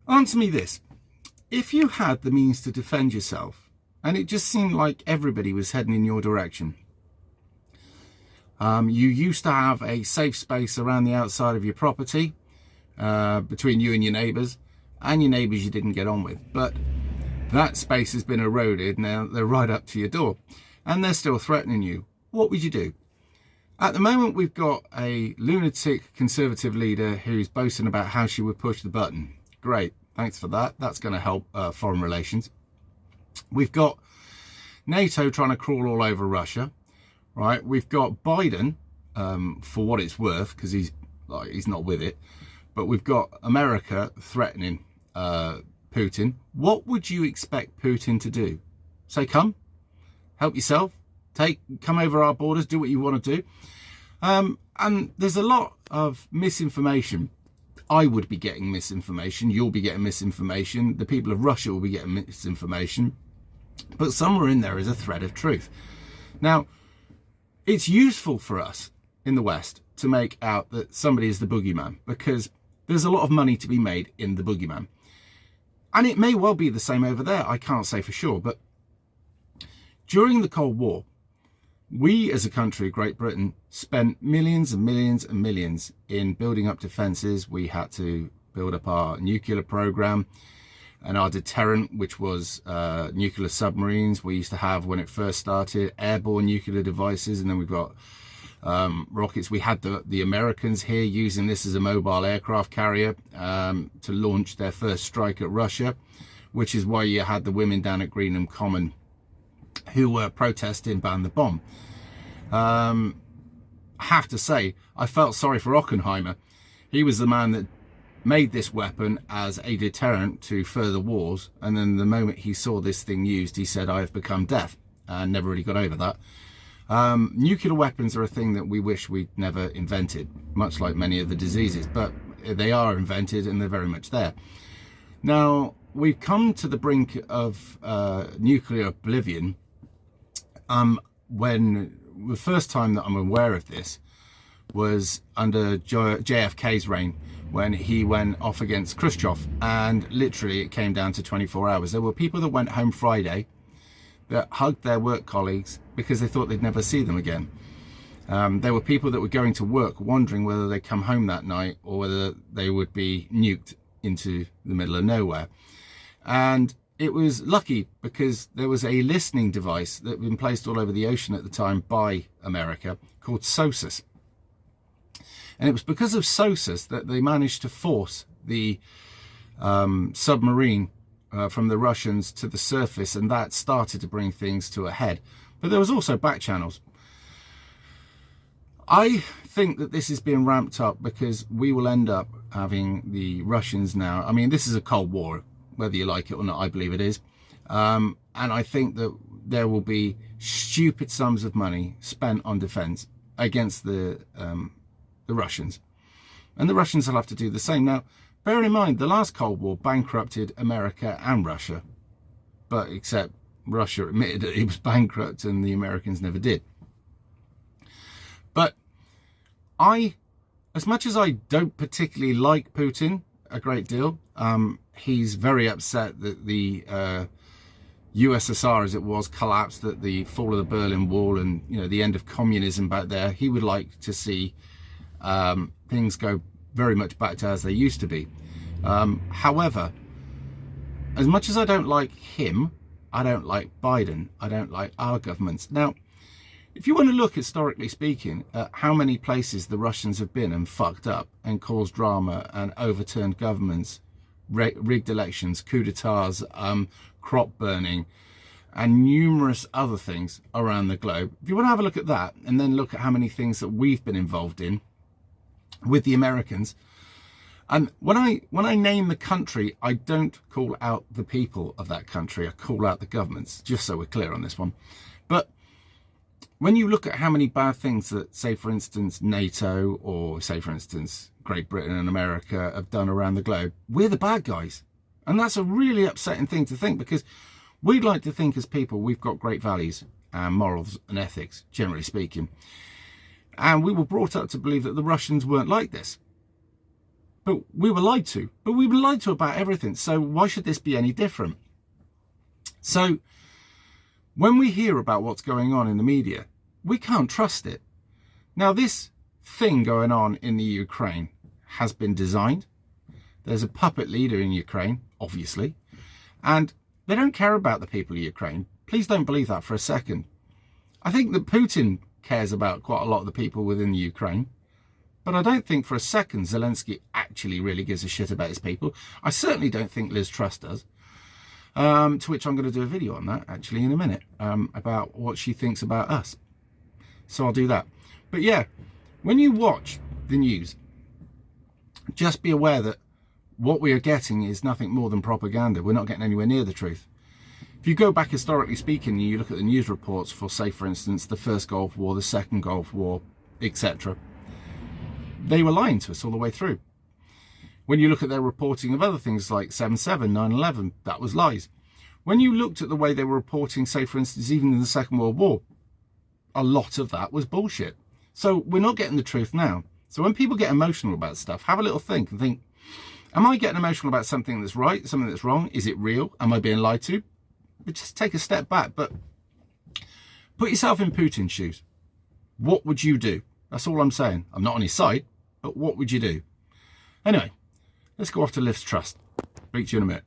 Answer me this. If you had the means to defend yourself, and it just seemed like everybody was heading in your direction, you used to have a safe space around the outside of your property, between you and your neighbours you didn't get on with. But that space has been eroded. Now they're right up to your door and they're still threatening you. What would you do? At the moment, we've got a lunatic conservative leader who's boasting about how she would push the button. Great, thanks for that. That's going to help foreign relations. We've got NATO trying to crawl all over Russia, right? We've got Biden, for what it's worth, because he's not with it, but we've got America threatening Putin. What would you expect Putin to do? Say, come, help yourself, come over our borders, do what you want to do. And there's a lot of misinformation. I would be getting misinformation, you'll be getting misinformation, the people of Russia will be getting misinformation, but somewhere in there is a thread of truth. Now, it's useful for us in the West to make out that somebody is the boogeyman, because there's a lot of money to be made in the boogeyman. And it may well be the same over there, I can't say for sure, but during the Cold War, we as a country, Great Britain, spent millions and millions and millions in building up defences. We had to build up our nuclear programme and our deterrent, which was nuclear submarines. We used to have, when it first started, airborne nuclear devices, and then we've got rockets. We had the Americans here using this as a mobile aircraft carrier to launch their first strike at Russia, which is why you had the women down at Greenham Common who were protesting ban the bomb. I have to say, I felt sorry for Oppenheimer. He was the man that made this weapon as a deterrent to further wars, and then the moment he saw this thing used, he said, I have become deaf, and never really got over that. Nuclear weapons are a thing that we wish we'd never invented, much like many of the diseases, but they are invented and they're very much there. Now, we've come to the brink of nuclear oblivion. When the first time that I'm aware of this was under JFK's reign, when he went off against Khrushchev, and literally it came down to 24 hours. There were people that went home Friday that hugged their work colleagues because they thought they'd never see them again. There were people that were going to work wondering whether they'd come home that night or whether they would be nuked into the middle of nowhere. And it was lucky because there was a listening device that had been placed all over the ocean at the time by America called SOSUS. And it was because of SOSUS that they managed to force the submarine from the Russians to the surface, and that started to bring things to a head. But there was also back channels. I think that this is being ramped up because we will end up having the Russians now. I mean, this is a Cold War, whether you like it or not, I believe it is. And I think that there will be stupid sums of money spent on defence against the Russians. And the Russians will have to do the same. Now, bear in mind, the last Cold War bankrupted America and Russia. But except Russia admitted that it was bankrupt and the Americans never did. But as much as I don't particularly like Putin a great deal, he's very upset that the USSR as it was collapsed, at the fall of the Berlin Wall and, you know, the end of communism back there. He would like to see things go very much back to as they used to be. However, as much as I don't like him, I don't like Biden, I don't like our governments. Now, if you want to look, historically speaking, at how many places the Russians have been and fucked up and caused drama and overturned governments, rigged elections, coup d'etats, crop burning, and numerous other things around the globe. If you want to have a look at that and then look at how many things that we've been involved in with the Americans, and when I name the country, I don't call out the people of that country, I call out the governments, just so we're clear on this one. But when you look at how many bad things that, say for instance, NATO or say for instance, Great Britain and America have done around the globe, we're the bad guys. And that's a really upsetting thing to think, because we'd like to think as people we've got great values and morals and ethics, generally speaking. And we were brought up to believe that the Russians weren't like this. But we were lied to. But we were lied to about everything. So why should this be any different? So when we hear about what's going on in the media, we can't trust it. Now, this thing going on in the Ukraine has been designed. There's a puppet leader in Ukraine, obviously, and they don't care about the people of Ukraine. Please don't believe that for a second. I think that Putin cares about quite a lot of the people within the Ukraine, but I don't think for a second Zelensky actually really gives a shit about his people. I certainly don't think Liz Truss does, to which I'm going to do a video on that actually in a minute, about what she thinks about us. So I'll do that. But yeah, when you watch the news, just be aware that what we are getting is nothing more than propaganda. We're not getting anywhere near the truth. If you go back historically speaking, and you look at the news reports for, say, for instance, the First Gulf War, the Second Gulf War, etc., they were lying to us all the way through. When you look at their reporting of other things like 7/7, 9/11, that was lies. When you looked at the way they were reporting, say, for instance, even in the Second World War, a lot of that was bullshit. So we're not getting the truth now. So when people get emotional about stuff, have a little think and think, am I getting emotional about something that's right, something that's wrong? Is it real? Am I being lied to? But just take a step back. But put yourself in Putin's shoes. What would you do? That's all I'm saying. I'm not on his side, but what would you do? Anyway, let's go off to Liz Truss. Speak to you in a minute.